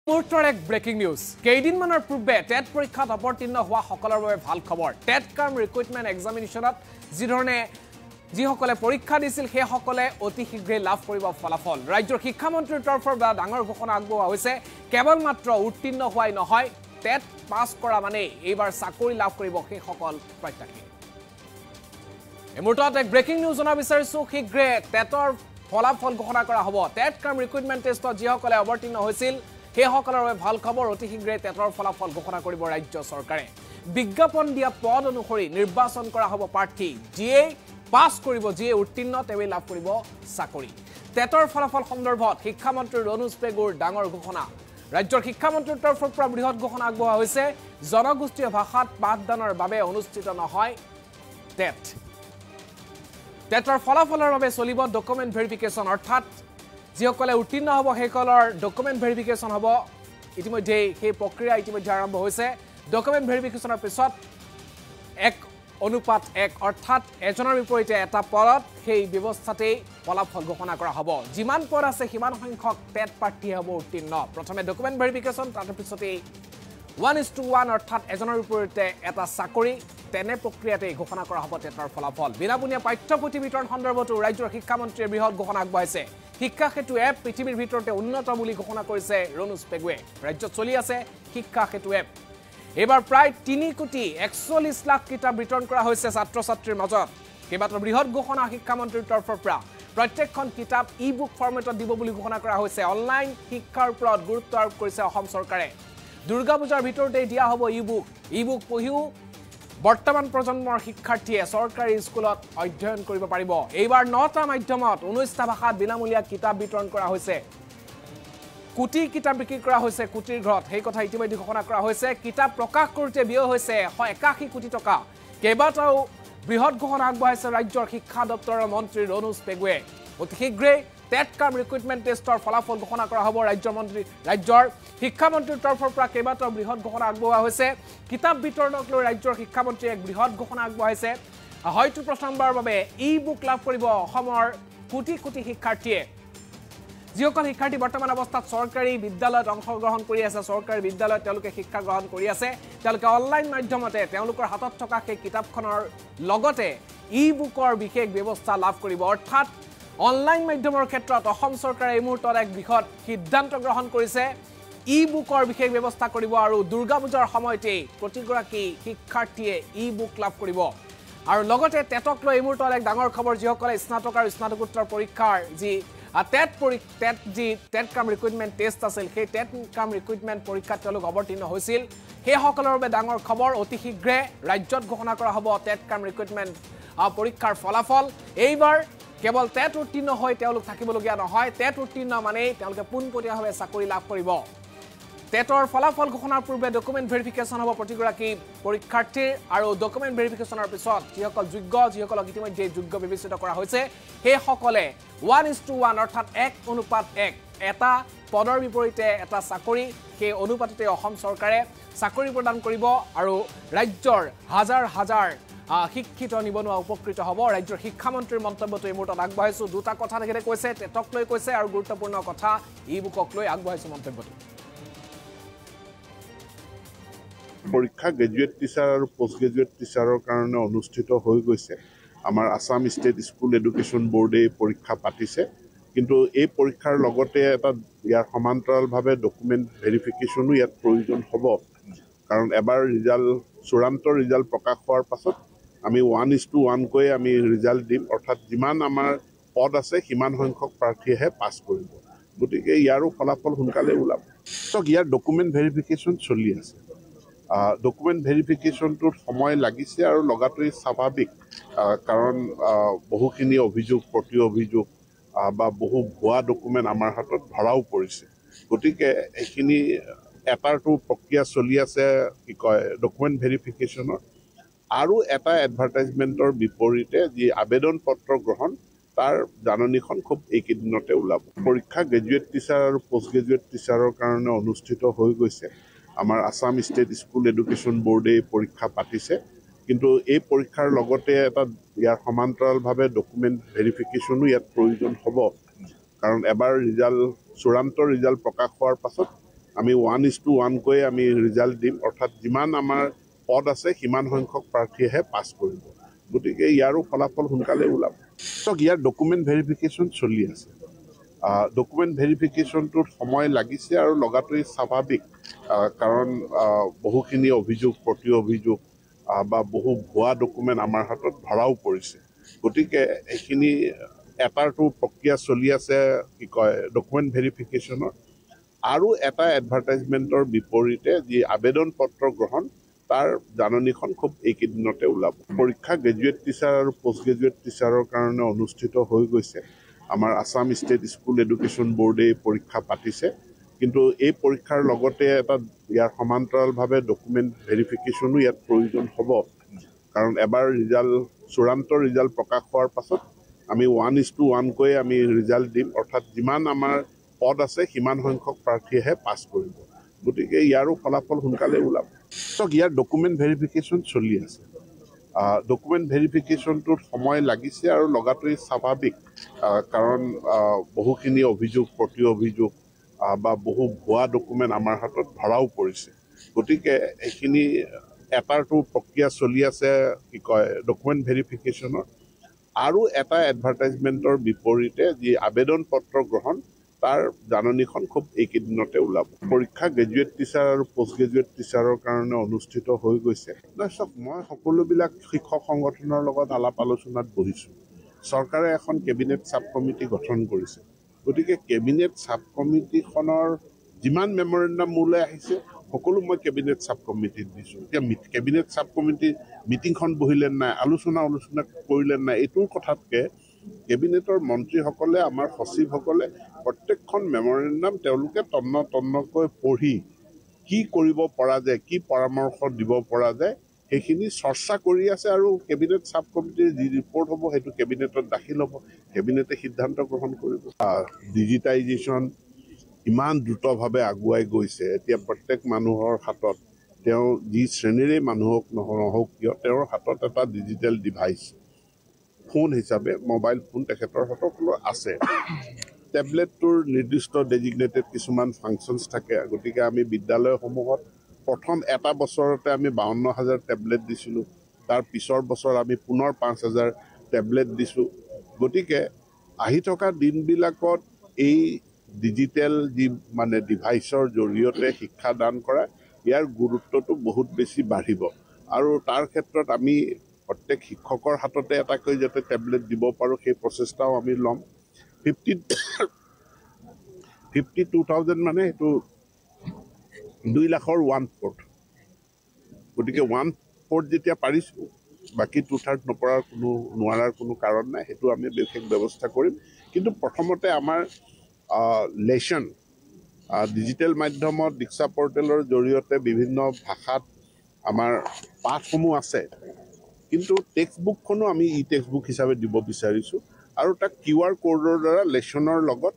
মুহূৰ্তৰ এক breaking news কেইদিনমানৰ পূৰ্বে টেট পৰীক্ষাত অৱতীৰ্ণ হোৱা সকলৰ বাবে ভাল খবৰ টেট কাম ৰিক্ৰুটমেণ্ট এক্সামিনেশ্যনত যিসকলে পৰীক্ষা দিছিল সেই সকলে অতি শীঘ্ৰে লাভ কৰিব ফলাফল ৰাজ্যৰ শিক্ষামন্ত্ৰীৰ তৰফৰ পৰা ডাঙৰ ঘোষণা আগবঢ়োৱা হৈছে কেৱল মাত্ৰ উত্তীৰ্ণ হোৱাই নহয় টেট পাছ কৰা মানে এইবাৰ চাকৰি লাভ কৰিব সেই সকল প্ৰত্যাশী এই মুহূৰ্তত এক ব্ৰেকিং নিউজ জনা বিচাৰিছো শীঘ্ৰে টেটৰ ফলাফল ঘোষণা কৰা হ'ব টেট কাম ৰিক্ৰুটমেণ্ট টেষ্টত যিসকলে অৱতীৰ্ণ হৈছিল সেই সকলৰ বাবে ভাল খবৰ অতি শীঘ্ৰে টেটৰ ফলাফল ঘোষণা কৰিব ৰাজ্য চৰকাৰে বিজ্ঞাপন দিয়া পদ অনুসৰি নিৰ্বাচন কৰা হ'ব প্ৰাৰ্থী যিয়ে পাছ কৰিব যিয়ে উত্তীৰ্ণ তেৱে লাভ কৰিব চাকৰি টেটৰ ফলাফল সন্দৰ্ভত শিক্ষামন্ত্ৰী ৰণোজ পেগুৰ ডাঙৰ ঘোষণা ৰাজ্যৰ শিক্ষামন্ত্ৰীৰ তৰফৰ পৰা বৃহৎ ঘোষণা আগবঢ়োৱা হৈছে জনগোষ্ঠীয় ভাষাত পাঠদানৰ বাবে অনুষ্ঠিত নহয় টেট টেটৰ ফলাফলৰ বাবে চলিব ডকুমেণ্ট ভেৰিফিকেশ্যন অৰ্থাৎ যিসকলে উত্তীৰ্ণ হ'ব সেইসকলৰ ডকুমেণ্ট ভেৰিফিকেশ্যন হ'ব ইতিমধ্যে সেই প্ৰক্ৰিয়া ইতিমধ্যে আৰম্ভ হৈছে ডকুমেণ্ট ভেৰিফিকেশ্যনৰ পিছত 1:1 অৰ্থাৎ এজনৰ বিপৰীতে এটা পদত সেই ব্যৱস্থাতেই ফলাফল ঘোষণা কৰা হ'ব যিমান পদ আছে সিমান সংখ্যক টেট প্ৰাৰ্থী হ'ব উত্তীৰ্ণ প্ৰথমে ডকুমেণ্ট ভেৰিফিকেশ্যন তাৰ পিছতেই 1:1 অৰ্থাৎ এজনৰ বিপৰীতে এটা চাকৰি তেনে প্ৰক্ৰিয়াতে ঘোষণা কৰা হ'ব টেটৰ ফলাফল বিনামূলীয়া পাঠ্যপুথি বিতৰণ সন্দৰ্ভতো ৰাজ্যৰ শিক্ষামন্ত্ৰীয়ে বৃহৎ ঘোষণা আগবঢ়াইছে শিক্ষা সেতু এপ পৃথিৱীৰ ভিতৰতে উন্নত বুলি ঘোষণা কৰিছে ৰণোজ পেগুৱে ৰাজ্যত চলি আছে শিক্ষা সেতু এপ এবাৰ প্ৰায় 3,41 লাখ কিতাপ বিতৰণ কৰা হৈছে ছাত্ৰ ছাত্ৰীৰ মাজত কেইবাটাও বৃহৎ ঘোষণা শিক্ষামন্ত্ৰীৰ তৰফৰ পৰা প্ৰত্যেকখন কিতাপ ই-বুক ফৰ্মেটত দিব বুলি ঘোষণা কৰা হৈছে অনলাইন শিক্ষাৰ ওপৰত গুৰুত্ব আৰোপ কৰিছে অসম চৰকাৰে দুৰ্গা পূজাৰ ভিতৰতে দিয়া হ'ব ই-বুক পঢ়িও বৰ্তমান প্ৰজন্মৰ শিক্ষাৰ্থীয়ে চৰকাৰী স্কুলত অধ্যয়ন কৰিব পাৰিব এইবাৰ 9টা মাধ্যমত 19টা ভাষাত বিনামূলীয়া কিতাপ বিতৰণ কৰা হৈছে কোটি কিতাপ বিক্ৰী কৰা হৈছে কোটিৰ ঘৰত সেই কথা ইতিমধ্যে ঘোষণা কৰা হৈছে কিতাপ প্ৰকাশ কৰোঁতে ব্যয় হৈছে 181 কোটি টকা কেইবাটাও বৃহৎ ঘোষণা আগবঢ়াইছে ৰাজ্যৰ শিক্ষা দপ্তৰৰ মন্ত্ৰী ৰণোজ পেগুৱে অতি শীঘ্ৰে টেট কাম ৰিক্ৰুটমেণ্ট টেষ্টৰ ফলাফল ঘোষণা কৰা হ'ব ৰাজ্যৰ শিক্ষামন্ত্ৰীৰ তৰফৰ পৰা কেইবাটাও বৃহৎ ঘোষণা আগবঢ়োৱা হৈছে কিতাপ বিতৰণক লৈ ৰাজ্যৰ শিক্ষামন্ত্ৰীয়ে এক বৃহৎ ঘোষণা আগবঢ়াইছে হয়তো প্ৰথমবাৰৰ বাবে ই-বুক লাভ কৰিব অসমৰ কোটি কোটি শিক্ষাৰ্থীয়ে যিসকল শিক্ষাৰ্থী বৰ্তমান অৱস্থাত চৰকাৰী বিদ্যালয়ত অংশগ্ৰহণ কৰি আছে চৰকাৰী বিদ্যালয়ত তেওঁলোকে শিক্ষা গ্ৰহণ কৰি আছে তেওঁলোকে অনলাইন মাধ্যমতে তেওঁলোকৰ হাতত থকা সেই কিতাপখনৰ লগতে ই-বুকৰ বিশেষ ব্যৱস্থা লাভ কৰিব অৰ্থাৎ অনলাইন মাধ্যমৰ ক্ষেত্ৰত অসম চৰকাৰে এই মুহূৰ্তত এক বৃহৎ সিদ্ধান্ত গ্ৰহণ কৰিছে ই-বুকৰ বিশেষ ব্যৱস্থা কৰিব আৰু দুৰ্গা পূজাৰ সময়তেই প্ৰতিগৰাকী শিক্ষাৰ্থীয়ে ই-বুক লাভ কৰিব আৰু লগতে টেটক লৈ এই মুহূৰ্তত এক ডাঙৰ খবৰ যিসকলে স্নাতক আৰু স্নাতকোত্তৰ পৰীক্ষাৰ যি টেট কাম ৰিক্ৰুটমেণ্ট টেষ্ট আছিল সেই টেট কাম ৰিক্ৰুটমেণ্ট পৰীক্ষাত তেওঁলোক অৱতীৰ্ণ হৈছিল সেইসকলৰ বাবে ডাঙৰ খবৰ অতি শীঘ্ৰে ৰাজ্যত ঘোষণা কৰা হ'ব টেট কাম ৰিক্ৰুটমেণ্ট পৰীক্ষাৰ ফলাফল এইবাৰ কেৱল টেট উত্তীৰ্ণ হৈ তেওঁলোক থাকিবলগীয়া নহয় টেট উত্তীৰ্ণ মানেই তেওঁলোকে পোনপটীয়াভাৱে চাকৰি লাভ কৰিব টেটৰ ফলাফল ঘোষণাৰ পূৰ্বে ডকুমেণ্ট ভেৰিফিকেশ্যন হ'ব প্ৰতিগৰাকী পৰীক্ষাৰ্থীৰ আৰু ডকুমেণ্ট ভেৰিফিকেশ্যনৰ পিছত যিসকল যিসকলক ইতিমধ্যে যোগ্য বিবেচিত কৰা হৈছে সেইসকলে 1:1 অৰ্থাৎ 1:1 এটা পদৰ বিপৰীতে এটা চাকৰি সেই অনুপাততে অসম চৰকাৰে চাকৰি প্ৰদান কৰিব আৰু ৰাজ্যৰ হাজাৰ শিক্ষিত নিবনুৱা উপকৃত হ'ব ৰাজ্যৰ শিক্ষামন্ত্ৰীৰ মন্তব্যটো এই মুহূৰ্তত আগবঢ়াইছোঁ দুটা কথা তেখেতে কৈছে টেটক লৈ কৈছে আৰু গুৰুত্বপূৰ্ণ কথা ই-বুকক লৈ আগবঢ়াইছোঁ মন্তব্যটো পৰীক্ষা গ্ৰেজুৱেট টিচাৰ আৰু পোষ্ট গ্ৰেজুৱেট টিচাৰৰ কাৰণে অনুষ্ঠিত হৈ গৈছে আমাৰ আসাম ষ্টেট স্কুল এডুকেশ্যন বোৰ্ডে পৰীক্ষা পাতিছে কিন্তু এই পৰীক্ষাৰ লগতে এটা ইয়াৰ সমান্তৰালভাৱে ডকুমেণ্ট ভেৰিফিকেশ্যনো ইয়াত প্ৰয়োজন হ'ব কাৰণ এবাৰ চূড়ান্ত ৰিজাল্ট প্ৰকাশ হোৱাৰ পাছত আমি 1:1কৈ আমি ৰিজাল্ট দিম অৰ্থাৎ যিমান আমাৰ পদ আছে সিমান সংখ্যক প্ৰাৰ্থীয়েহে পাছ কৰিব গতিকে ইয়াৰো ফলাফল সোনকালে ওলাব ইয়াৰ ডকুমেণ্ট ভেৰিফিকেশ্যন চলি আছে ডকুমেণ্ট ভেৰিফিকেশ্যনটোত সময় লাগিছে আৰু লগাটোৱেই স্বাভাৱিক কাৰণ বহুখিনি প্ৰতি অভিযোগ বা বহু ভুৱা ডকুমেণ্ট আমাৰ হাতত ধৰাও পৰিছে গতিকে এইখিনি এটাৰটো প্ৰক্ৰিয়া চলি আছে ডকুমেণ্ট ভেৰিফিকেশ্যনৰ আৰু এটা এডভাৰটাইজমেণ্টৰ বিপৰীতে যি আবেদন পত্ৰ গ্ৰহণ তাৰ জাননীখন খুব এইকেইদিনতে ওলাব পৰীক্ষা গ্ৰেজুৱেট টিচাৰ আৰু পোষ্ট গ্ৰেজুৱেট টিচাৰৰ কাৰণে অনুষ্ঠিত হৈ গৈছে আমাৰ আসাম ষ্টেট স্কুল এডুকেশ্যন বোৰ্ডে পৰীক্ষা পাতিছে কিন্তু এই পৰীক্ষাৰ লগতে এটা ইয়াৰ সমান্তৰালভাৱে ডকুমেণ্ট ভেৰিফিকেশ্যনো ইয়াত প্ৰয়োজন হ'ব কাৰণ এবাৰ চূড়ান্ত ৰিজাল্ট প্ৰকাশ হোৱাৰ পাছত আমি 1:1কৈ আমি ৰিজাল্ট দিম, অৰ্থাৎ যিমান আমাৰ পদ আছে সিমান সংখ্যক প্ৰাৰ্থীয়েহে পাছ কৰিব। গতিকে ইয়াৰো ফলাফল সোনকালে ওলাব। চাওক, ইয়াৰ ডকুমেণ্ট ভেৰিফিকেশ্যন চলি আছে। ডকুমেণ্ট ভেৰিফিকেশ্যনটোত সময় লাগিছে আৰু লগাটোৱেই স্বাভাৱিক, কাৰণ বহুখিনি অভিযোগ, প্ৰতি অভিযোগ বা বহু ভুৱা ডকুমেণ্ট আমাৰ হাতত ধৰাও পৰিছে। গতিকে এইখিনি এটাৰটো প্ৰক্ৰিয়া চলি আছে, কি কয়, ডকুমেণ্ট ভেৰিফিকেশ্যনৰ। আৰু এটা এডভাৰটাইজমেণ্টৰ বিপৰীতে যি আবেদন পত্ৰ গ্ৰহণ, তাৰ জাননীখন খুব এইকেইদিনতে ওলাব। পৰীক্ষা গ্ৰেজুৱেট টিচাৰ আৰু পষ্ট গ্ৰেজুৱেট টিচাৰৰ কাৰণে অনুষ্ঠিত হৈ গৈছে। আমাৰ আছাম ষ্টেট স্কুল এডুকেশ্যন বোৰ্ডে পৰীক্ষা পাতিছে, কিন্তু এই পৰীক্ষাৰ লগতে ইয়াৰ সমান্তৰালভাৱে ডকুমেণ্ট ভেৰিফিকেশ্যনো ইয়াত প্ৰয়োজন হ'ব, কাৰণ এবাৰ চূড়ান্ত ৰিজাল্ট প্ৰকাশ হোৱাৰ পাছত আমি 1:1কৈ আমি ৰিজাল্ট দিম, অৰ্থাৎ যিমান আমাৰ পদ আছে সিমান সংখ্যক প্ৰাৰ্থীয়েহে পাছ কৰিব। গতিকে ইয়াৰো ফলাফল সোনকালে ওলাব। চাওক, ইয়াৰ ডকুমেণ্ট ভেৰিফিকেশ্যন চলি আছে। ডকুমেণ্ট ভেৰিফিকেশ্যনটোত সময় লাগিছে আৰু লগাটোৱেই স্বাভাৱিক, কাৰণ বহুখিনি অভিযোগ, প্ৰতি অভিযোগ বা বহু ভুৱা ডকুমেণ্ট আমাৰ হাতত ধৰাও পৰিছে। গতিকে এইখিনি এটাৰটো প্ৰক্ৰিয়া চলি আছে, কি কয়, ডকুমেণ্ট ভেৰিফিকেশ্যনৰ। আৰু এটা এডভাৰটাইজমেণ্টৰ বিপৰীতে যি আবেদন পত্ৰ গ্ৰহণ, তাৰ জাননীখন খুব এইকেইদিনতে ওলাব। পৰীক্ষা গ্ৰেজুৱেট টিচাৰ আৰু পষ্ট গ্ৰেজুৱেট টিচাৰৰ কাৰণে অনুষ্ঠিত হৈ গৈছে। চাওক, মই সকলোবিলাক শিক্ষক সংগঠনৰ লগত আলাপ আলোচনাত বহিছোঁ। চৰকাৰে এখন কেবিনেট ছাব কমিটি গঠন কৰিছে। গতিকে কেবিনেট ছাব কমিটিখনৰ যিমান মেমৰেণ্ডাম মোলৈ আহিছে সকলো মই কেবিনেট ছাব কমিটিত দিছোঁ। এতিয়া কেবিনেট ছাব কমিটি মিটিংখন বহিলে নাই, আলোচনা কৰিলে নাই, এইটোৰ কথাতকৈ কেবিনেটৰ মন্ত্ৰীসকলে, আমাৰ সচিবসকলে প্ৰত্যেকখন মেমৰেণ্ডাম তেওঁলোকে তন্নকৈ পঢ়ি কি কৰিব পৰা যায়, কি পৰামৰ্শ দিব পৰা যায়, সেইখিনি চৰ্চা কৰি আছে। আৰু কেবিনেট ছাব কমিটিৰ যি ৰিপৰ্ট হ'ব সেইটো কেবিনেটত দাখিল হ'ব, কেবিনেটে সিদ্ধান্ত গ্ৰহণ কৰিব। ডিজিটাইজেশ্যন ইমান দ্ৰুতভাৱে আগুৱাই গৈছে, এতিয়া প্ৰত্যেক মানুহৰ হাতত, তেওঁ যি শ্ৰেণীৰে মানুহক নহওক কিয়, তেওঁৰ হাতত এটা ডিজিটেল ডিভাইচ, ফোন হিচাপে মোবাইল ফোন তেখেতৰ হাতত আছে। টেবলেটটোৰ নিৰ্দিষ্ট ডেজিগনেটেড কিছুমান ফাংচনছ থাকে। গতিকে আমি বিদ্যালয়সমূহত প্ৰথম এটা বছৰতে আমি 52,000 টেবলেট দিছিলোঁ, তাৰ পিছৰ বছৰ আমি পুনৰ 5,000 টেবলেট দিছোঁ। গতিকে আহি থকা দিনবিলাকত এই ডিজিটেল যি ডিভাইচৰ জৰিয়তে শিক্ষাদান কৰা, ইয়াৰ গুৰুত্বটো বহুত বেছি বাঢ়িব। আৰু তাৰ ক্ষেত্ৰত আমি প্ৰত্যেক শিক্ষকৰ হাততে এটাকৈ যাতে টেবলেট দিব পাৰোঁ, সেই প্ৰচেষ্টাও আমি ল'ম। 52,000 মানে সেইটো 2 লাখৰ 1/4। গতিকে 1/4 যেতিয়া পাৰিছোঁ, বাকী 2/3 নোৱাৰাৰ কোনো কাৰণ নাই, সেইটো আমি বিশেষ ব্যৱস্থা কৰিম। কিন্তু প্ৰথমতে আমাৰ লেচন ডিজিটেল মাধ্যমত দীক্ষা পৰ্টেলৰ জৰিয়তে বিভিন্ন ভাষাত আমাৰ পাঠসমূহ আছে, কিন্তু টেক্সট বুকখনো আমি টেক্সট বুক হিচাপে দিব বিচাৰিছোঁ। আৰু তাক QR কোডৰ দ্বাৰা লেচনৰ লগত,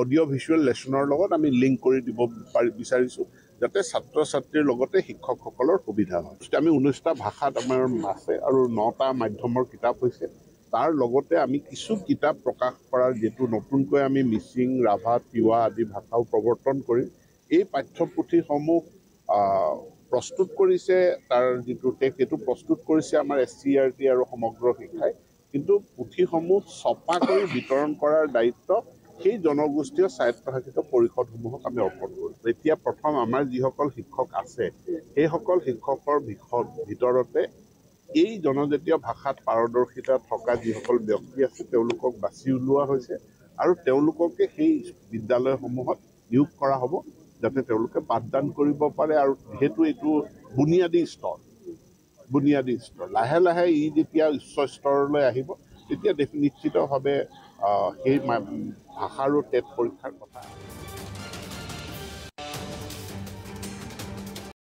অডিঅ' ভিজুৱেল লেচনৰ লগত আমি লিংক কৰি দিব বিচাৰিছোঁ, যাতে ছাত্ৰ ছাত্ৰীৰ লগতে শিক্ষকসকলৰ সুবিধা হয়। আমি 19টা ভাষাত আমাৰ আছে আৰু 9টা মাধ্যমৰ কিতাপ হৈছে। তাৰ লগতে আমি কিছু কিতাপ প্ৰকাশ কৰাৰ, যিটো নতুনকৈ আমি মিচিং, ৰাভা, তিৱা আদি ভাষাও প্ৰৱৰ্তন কৰিম। এই পাঠ্যপুথিসমূহ প্ৰস্তুত কৰিছে, তাৰ যিটো এইটো প্ৰস্তুত কৰিছে আমাৰ SCERT আৰু সমগ্ৰ শিক্ষাই। কিন্তু পুথিসমূহ ছপা কৰি বিতৰণ কৰাৰ দায়িত্ব সেই জনগোষ্ঠীয় স্বায়ত্তশাসিত পৰিষদসমূহক আমি অৰ্পণ কৰিম। এতিয়া প্ৰথম আমাৰ যিসকল শিক্ষক আছে, সেইসকল শিক্ষকৰ ভিতৰতে এই জনজাতীয় ভাষাত পাৰদৰ্শিতা থকা যিসকল ব্যক্তি আছে তেওঁলোকক বাছি উলিওৱা হৈছে, আৰু তেওঁলোককে সেই বিদ্যালয়সমূহত নিয়োগ কৰা হ'ব, যাতে তেওঁলোকে পাঠদান কৰিব পাৰে। আৰু যিহেতু এইটো বুনিয়াদী স্তৰ, লাহে লাহে ই যেতিয়া উচ্চ স্তৰলৈ আহিব, তেতিয়া নিশ্চিতভাৱে সেই ভাষাৰো টেট পৰীক্ষাৰ কথা